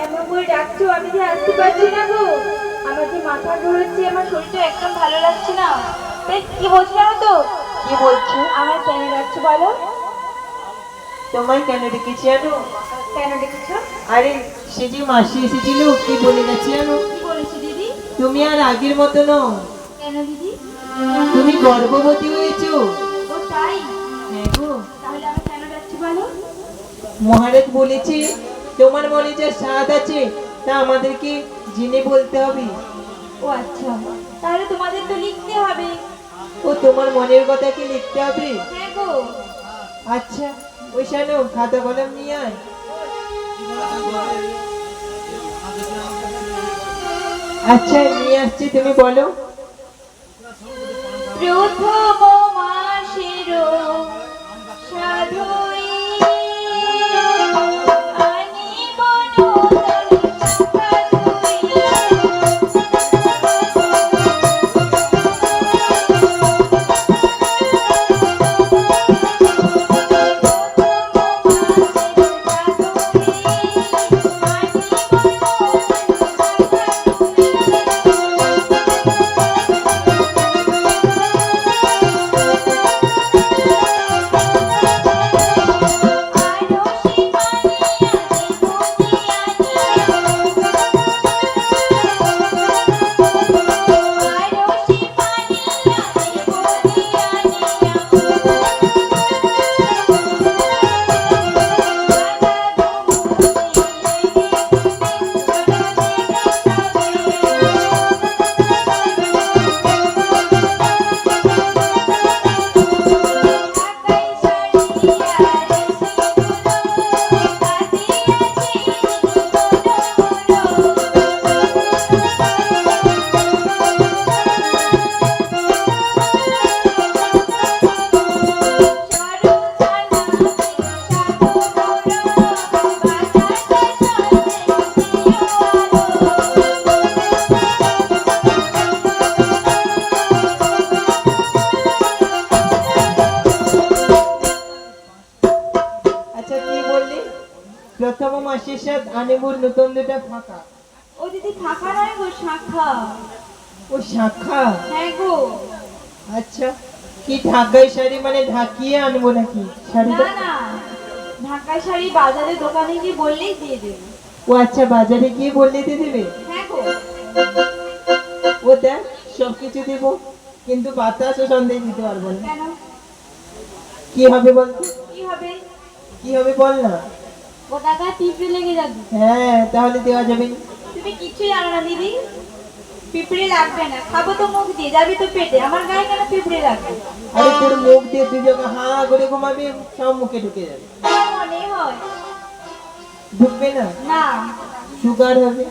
এমন করে ডাকছো, আমি যে আসতে পারছি না গো। আমার যে মাথা ঘুরছে, আমার শরীরটা একদম ভালো লাগছে না। তাই কি বলছি জানো তো? কি বলছো? আমার কেন ডাকছো বলো? তোমায় কেন ডেকেছি জানো? কেন ডেকেছো? আরে সে যে মাসি এসেছিল কি বলে গেছে জানো? কি বলেছো দিদি? তুমি আর আগের মতো নও। কেন দিদি? তুমি গর্ভবতী হয়েছো। ও তাই? হ্যাঁ গো। তাহলে আমি কেন ডাকছি বলো? মহারাজ বলেছে তোমার মনে যা স্বাদ আছে তা আমাদেরকে জেনে বলতে হবে। ও আচ্ছা, তাহলে তোমাদের তো লিখতে হবে। ও তোমার মনের কথা কি লিখতে হবে? হ্যাঁ গো। আচ্ছা ওই শানো খাতা কলম নিয়ে আয়। আচ্ছা নিয়ে আসছি, তুমি বলো। প্রথম মাসের সাধুই আনিব নূতন সাধুই। আচ্ছা কি বললি? প্রথম মাসের সাথ আনিবুর নতুন দুটা ফাঁকা। ও দিদি ফাঁকা নয় গো, শাখা। ও শাখা? হ্যাঁ গো। আচ্ছা কি ঢাকাই শাড়ি মানে ঢাকিয়ে আনবো নাকি শাড়িটা? না না, ঢাকাই শাড়ি বাজারে দোকানে গিয়ে বললেই দিয়ে দেবে। ও আচ্ছা বাজারে গিয়ে বললে দিয়ে দেবে? হ্যাঁ গো। ও দেখ সবকিছু দেবো কিন্তু বাতাস ও সন্দেহ দিতে পারবো না। কেন? কি হবে বলতো? কি হবে? কি হবে বল না। ও টাকা পিঁপড়ে লেগে যাবে। হ্যাঁ তাহলে দেওয়া যাবে না। তুমি কিছুই জানো না দিদি। পিঁপড়ে লাগবে না, খাবো তো মুখ দিয়ে, যাবি তো পেটে, আমার গায়ে কেন পিঁপড়ে লাগবে? আরে তোর মুখ দিয়ে তুই যখন হা করে ঘুমাবি সব মুখে ঢুকে যাবে। আমার মনে হয়। ঢুকবে না? না, সুগার হবে।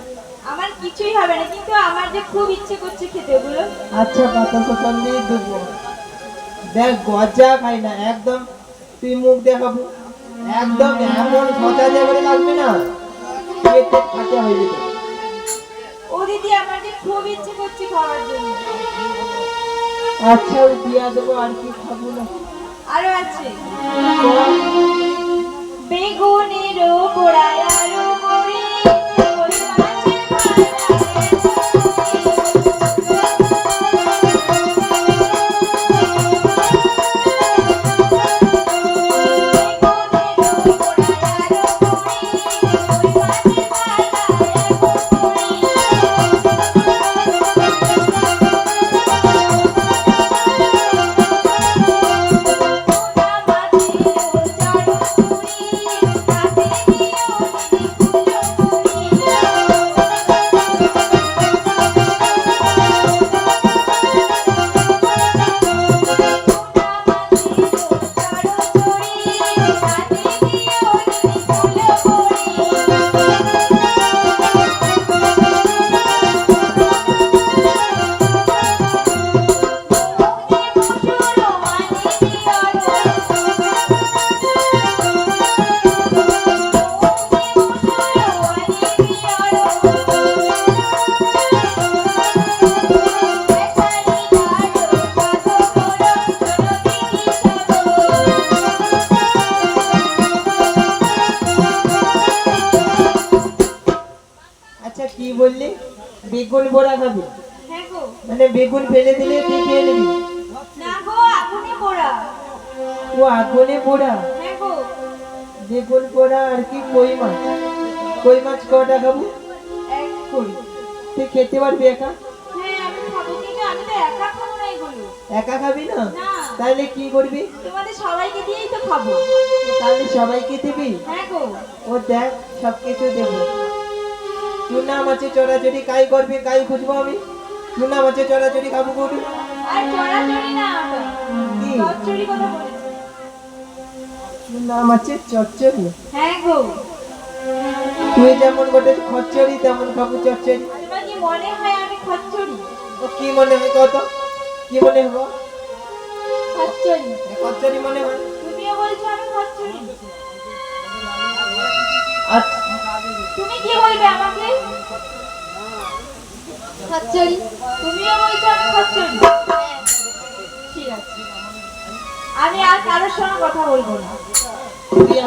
আমার কিছুই হবে না, কিন্তু আমার যে খুব ইচ্ছে করছে খেতে ওগুলো। আচ্ছা বাতাস ও সন্দেহ দেবো। দেখ গজা খাই না একদম, তুই মুখ দেখাবো একদম এমন সজা দেবে লাগবে না পেটে ফাটা হয়ে যেতে। ও দিদি আমার যে খুব ইচ্ছে করছে খাওয়ার জন্য। আচ্ছা ওই দিয়া দেবো, আর কি খাবো না। আরো আছে বেগুনের পোড়ায় আরো করি ওই মাছের ভাজা বেগুন পোড়া খাবি? হ্যাঁ গো। মানে বেগুন ফেলে দিলে তুই খেয়ে নিবি? না গো, আগুনে পোড়া। ও আগুনে পোড়া? হ্যাঁ গো। বেগুন পোড়া আর কি কই মাছ? কই মাছ কটা খাবো? এক কই। তুই খেতে পারবি একা? হ্যাঁ আমি খাবো, কিন্তু আমি তো একা খাবো না এগুলো। একা খাবি না? না। তাহলে কি করবি? তোমাদের সবাইকে দিয়েই তো খাবো। তাহলে সবাইকে দিবি? হ্যাঁ গো। ও দেখ সবকিছু দেবো। চুনা মাছে চড়াচড়ি কাই করবি, কাই খুঁজবো আমি? চুনা মাছে চড়াচড়ি খাবো করবি? আর চড়াচড়ি না, কি? চচ্চড়ি কথা বলেছি। চুনা মাছের চচ্চড়ি? হ্যাঁ গো। তুই যেমন গোটে খচ্চড়ি তেমন খাবো চচ্চড়ি। তোমার কি মনে হয় আমি খচ্চড়ি? ও কি মনে হয় কত? কি মনে হবো? খচ্চড়ি। খচ্চড়ি মনে হয়? তুমিও বলছো আমি খচ্চড়ি। আচ্ছা তুমি কি বলবে আমাকে? খচ্চড়ি। তুমিও বলছো আমি খচ্চড়ি। ঠিক আছে, আমি আর কারোর সঙ্গে কথা বলবো না। তুই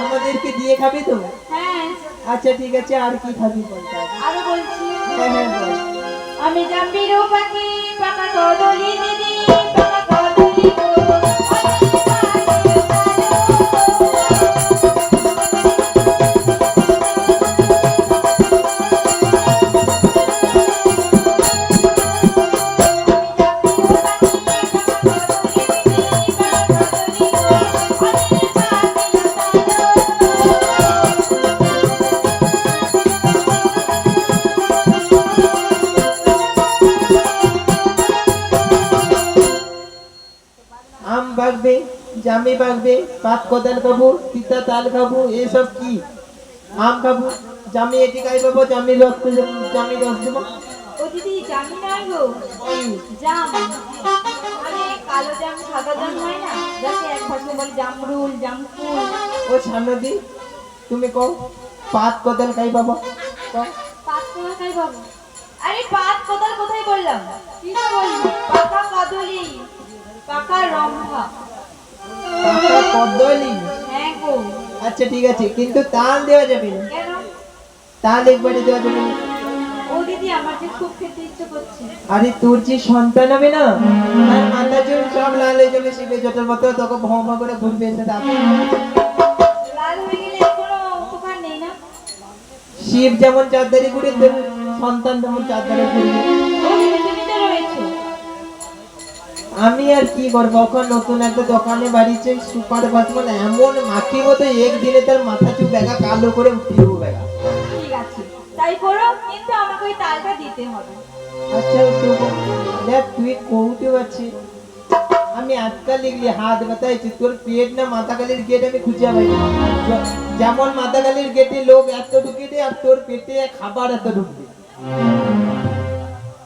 আমাদেরকে দিয়ে খাবি তো? হ্যাঁ। আচ্ছা ঠিক আছে, আর কি খাবি বলতে হবে? আরো বলছি। হ্যাঁ হ্যাঁ বল। আমি জাম্বিরো পাখি, পাকা কদলি দিদি, পাকা কদলি গো। আম বাগবে, জামি বাগবে, পাত কোদাল খাবো, তিতা তাল খাবো, এসব কি? আম খাবো, জামি এটি খাই পাবো, জামি রস দেবো। ও দিদি, জামি নয় গো, কি? জাম। মানে কালো জাম, সাদা জাম হয় না, যাকে এক ভাষায় বলে জামরুল, জামফুল। ও ছানদি, তুমি কও পাত কোদাল খাই পাবো? কও। পাত কোদাল খাই বাবু? আরে পাত কোদাল কোথায় বললাম? কি তো বললি? পাকা কদলি, পাকা রম্ভা। পাকা কদলি? হ্যাঁ গো। আচ্ছা ঠিক আছে, কিন্তু তাল দেওয়া যাবে না। কেন? তাল একবারে দেওয়া যাবে না। ও দিদি, আমার যে খুব খেতে ইচ্ছে করছে। আরে তোর যে সন্তান হবে না, আর মাথা চুল সব লাল হয়ে যাবে, শিবে জটের মতো, তোকে ভমা করে ঘুরবে এসে রাতে। লাল হয়ে গেলে কোনো উপকার নেই না? শিব যেমন চারদারি ঘুরে, তোর সন্তান তেমন চারদারি ঘুরবে। ও দিদি, তুমি তো রয়েছো। আমি আর কি করবো, এখন নতুন একটা দোকানে বাড়িছে সুপার বাসমন, এমন মাখিব তো একদিনে তার মাথা চুল বেগা কালো করে উঠিব বেগা। ঠিক আছে, তাই করো, কিন্তু আমাকে ওই তালটা দিতে হবে। আচ্ছা দেবো। দেখ তুই কৌটে পাচ্ছি, আমি আজকাল লিখলি হাত বাতাইছি, তোর পেট না মাথা কালির গেট আমি খুঁজে পাই। যেমন মাথা কালির গেটে লোক এত ঢুকে দেয়, আর তোর পেটে খাবার এত ঢুকবে।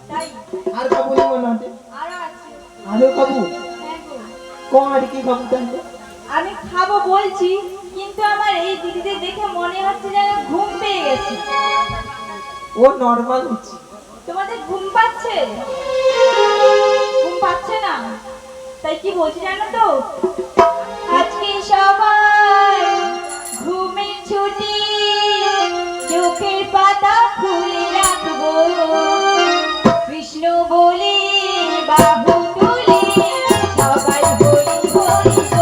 তাই আর খাবো না মনে হচ্ছে? আরো আছে। আরো খাবো? হ্যাঁ গো। কম আর কি খাবো তাহলে? আমি খাবো বলছি, কিন্তু আমার এই দিদিদের দেখে মনে হচ্ছে যেন ঘুম পেয়ে গেছে। ও নর্মাল হচ্ছে। তোমাদের ঘুম পাচ্ছে? ঘুম পাচ্ছে না? তাই কি বলছি জানো তো? আজকে সবাই ঘুমের ছুটি, চোখের পাতা খুলে রাখবো, কৃষ্ণ বলে বাহু তুলে সবাই হরি হরি বলবো।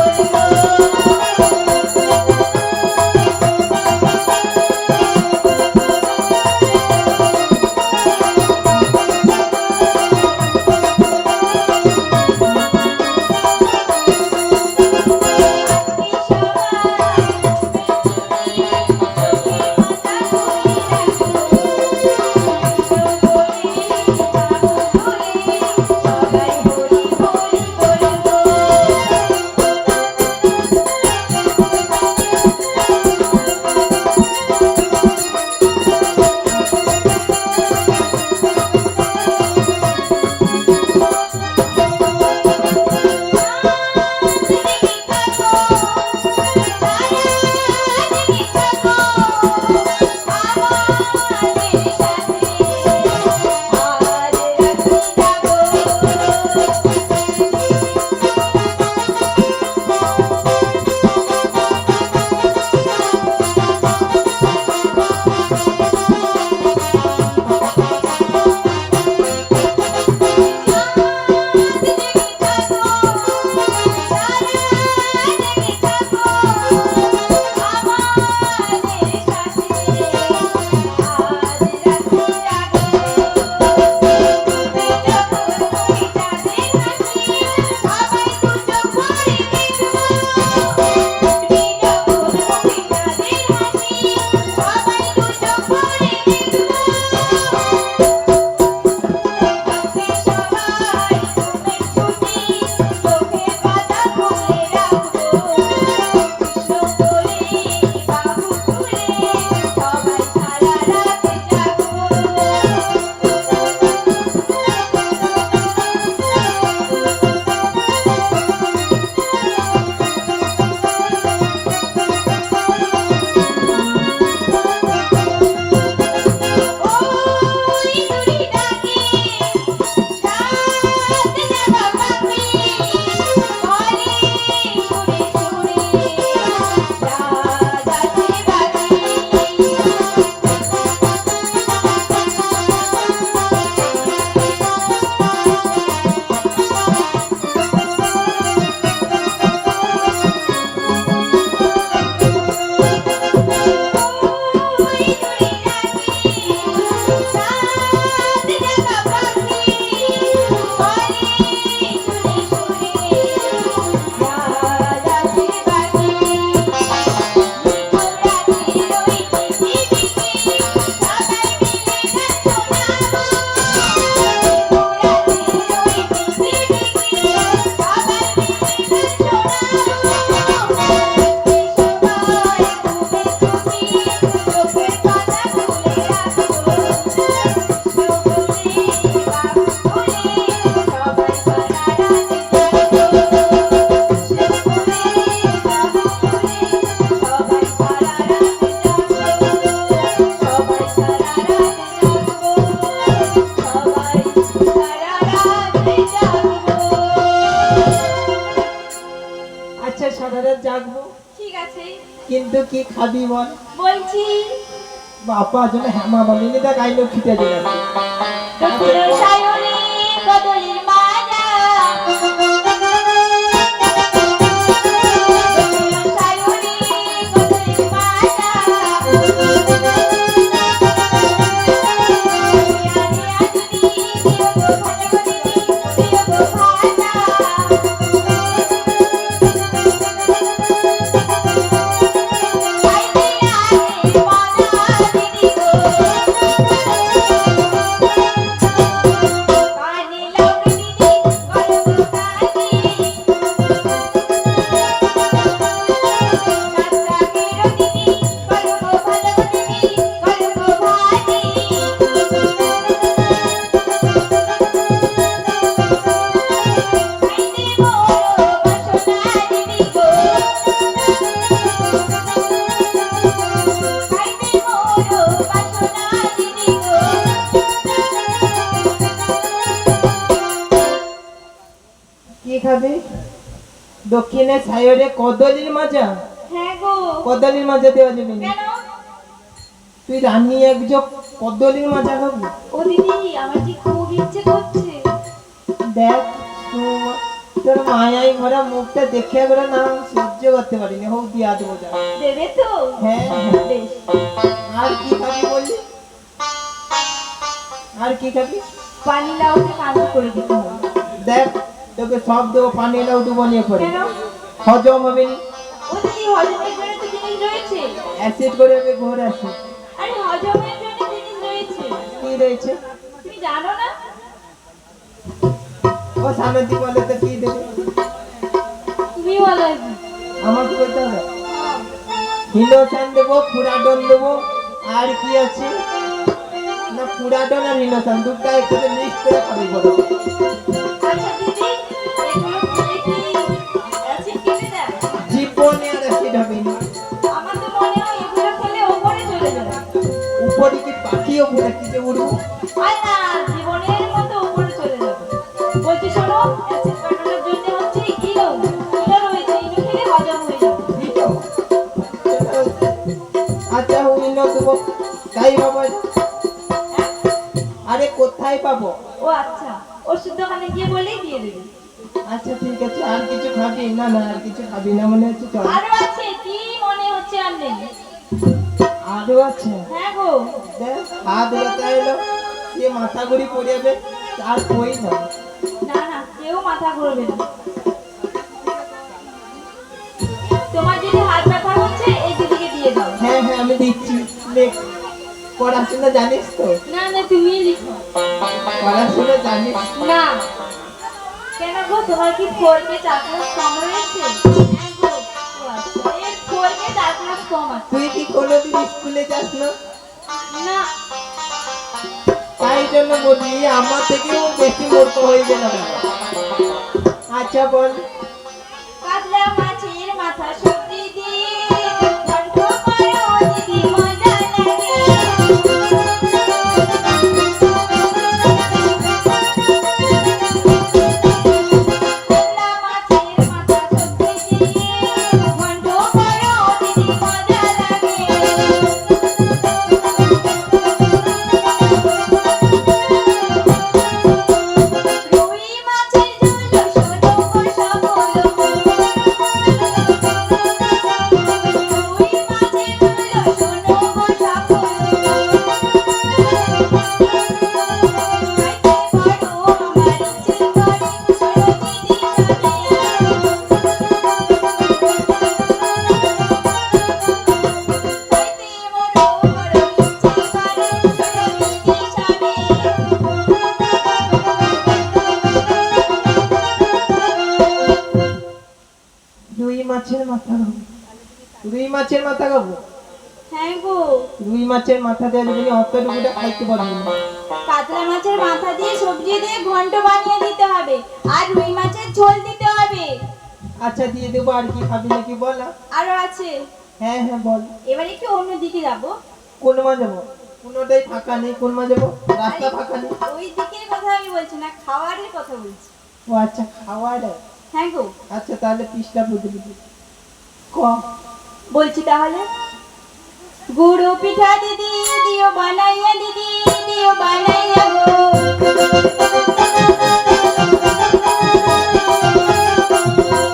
খাবি বল? বলছি বাবা জন্য হেমা বলিনি দেখ আইলো খিটে দিল। দক্ষিণ সায়নী কদলীর মাজা, দক্ষিণ সায়নী কদলীর মাজা, কি খাবি? দক্ষিণে সায়রে কদলির মাজা? হ্যাঁ গো। কদলির মাজা দেওয়া যাবে না। কেন? তুই রান্নি একজক কদলির মাজা খাবো? ও দিদি আমার কি খুব ইচ্ছে করছে। দেখ তোর মায়াই ভরা মুখটা দেখে করে না সহ্য করতে পারিনি। হোক দিয়া দেবো যা। দেবে তো? হ্যাঁ বেশ। আর কি খাবি বললি? আর কি খাবি? পানি লাউকে কাঁচা করে দিতে হবে। দেখ তোকে সব দেবো, পানি লাউ দেবো নিয়ে করে। কেন? হজম হবে নি। ও দিদি হজমের জন্য তো জিনিস রয়েছে। অ্যাসিড করে আমি ঘোর আসি। আরে হজমের জন্য জিনিস রয়েছে। কি রয়েছে? তুমি জানো না? ও সামনে বলে তো কি দেবে? তুমি বলো একদিন। আমার কি করতে হবে? হিনোসান দেবো, ফুরাডন দেবো, আর কি আছে না ফুরাডন আর হিনোসান দুটো একসাথে মিক্স করে খাবি বলো। আচ্ছা দিদি এগুলো করে কি অ্যাসিড কেটে দেয়? জীবনে আর অ্যাসিড হবে না। আমার তো মনে হয় এগুলো খেলে ওপরে চলে যাবে। উপরে কি পাখিও ঘুরে কিতে উড়বো? হয় না, জীবনের মতো উপরে চলে যাবে। বলছি শোনো, অ্যাসিড কাটানোর জন্য হচ্ছে ইনো। ইনো রয়েছে, ইনো খেলে হজম হয়ে যাবে। বুঝছো? আচ্ছা হিনো দেবো তাই বাবা। আরে কোথায় পাবো? ও আচ্ছা, ওষুধ দোকানে গিয়ে বলেই দিয়ে দেবে। আচ্ছা ঠিক আছে। আর কিছু খাবি? না না আর কিছু খাবি না মনে হচ্ছে। চল আরো আছে, কি মনে হচ্ছে আর নেই? আরো আছে? হ্যাঁ গো। দেখ হাত ব্যথা এলো, সে মাথা ঘুরি পড়ে যাবে আর কই না। না না, কেউ মাথা ঘুরবে না। তোমার যদি হাত ব্যথা হচ্ছে এই দিদিকে দিয়ে দাও। হ্যাঁ হ্যাঁ আমি দিচ্ছি। লেখ। পড়াশোনা জানিস তো? না না, তুমি লিখো। পড়াশোনা জানিস? না। কেন গো, তোমার কি 4কে 4 ক্লাস কম রয়েছে? হ্যাঁ গো। ও আচ্ছা, এর 4কে 4 ক্লাস কম আছে। তুই কি কোনোদিন স্কুলে যাস না? না। তাই জন্য বলি আমার থেকেও বেশি মূর্খ হয়ে গেল। আচ্ছা বল। কাতলা মাছের মাথা সবজি দিয়ে ঘন্ট করো দিদি মজা লাগে। কাতলা মাছের মাথা সবজি দিয়ে ঘন্ট করো দিদি মজা লাগে। রুই মাছের ঝোল শোনো গো সকল। রুই মাছের ঝোল শোনো গো সকল। খাইতে পারো আমার ইচ্ছে করে শোনো দিদি খাইতে মোরো বড় ইচ্ছে করে শোনো দিদি রুই মাছের মাথা খাবো। রুই মাছের মাথা খাবো? হ্যাঁ গো। রুই মাছের মাথা দিয়ে যদি অতটুকুটা খাইতে পারবো না। কাতলা মাছের মাথা দিয়ে সবজি দিয়ে ঘন্ট বানিয়ে দিতে হবে আর রুই মাছের ঝোল দিতে হবে। আচ্ছা দিয়ে দেবো। আর কি খাবি নাকি বল? আরো আছে। হ্যাঁ হ্যাঁ বল। এবারে কি অন্য দিকে যাবো? কোন মা যাবো? কোনোটাই ফাঁকা নেই। কোন মা যাবো? রাস্তা ফাঁকা নেই। ওই দিকের কথা আমি বলছি না, খাবারের কথা বলছি। ও আচ্ছা খাওয়ার। হ্যাঁ গো। আচ্ছা তাহলে পিসটা বুঝে বুঝি ক। বলছি তাহলে পিঠা দিদি দিও বানাইয়া দিদি দিও বানাইয়া গো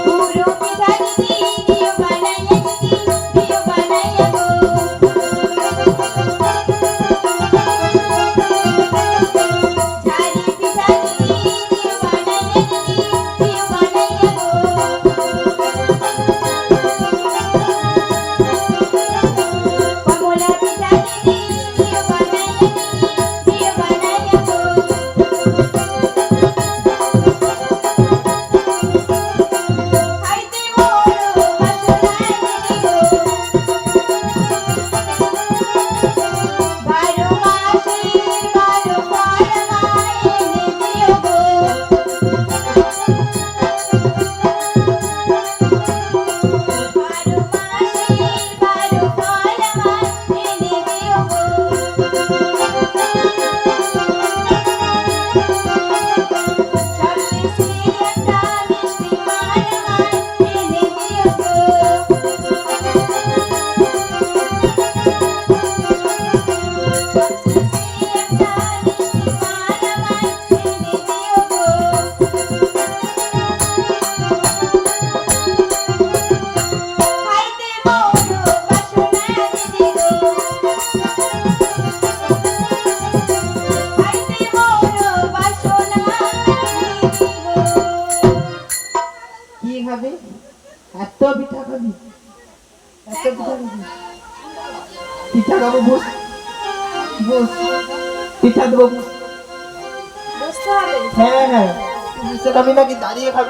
পুরো পিঠা দিদি দিও বানাইয়া দিদি দিও বানাইয়া গো ঝাড়ি পিঠা দিদি দিও বানাইয়া দিদি দিও বানাইয়া গো কমলা পিঠা দিদি দিও বানাইয়া দিদি দিও বানাইয়া গো খাইতে মোর বাসনা দিদি গো 12 মাসের 12 ফল মায়ে দিও গো 12 মাসের 12 ফল মায়ে দিও গো সবশেষে একটা মিষ্টি মার এনে দিও গো সবশেষে একটা মিষ্টি মার এনে দিও গো খাইতে মোর বাসনা দিদি গো খাইতে মোর বাসনা দিদি গো কি খাবি? এত পিঠা খাবি? এত পিঠা খাবি? পিঠা খাবো, বস বস, পিঠা দেবো, বস। বুঝতে হবে হ্যাঁ হ্যাঁ, বসে খাবি নাকি দাঁড়িয়ে খাবি?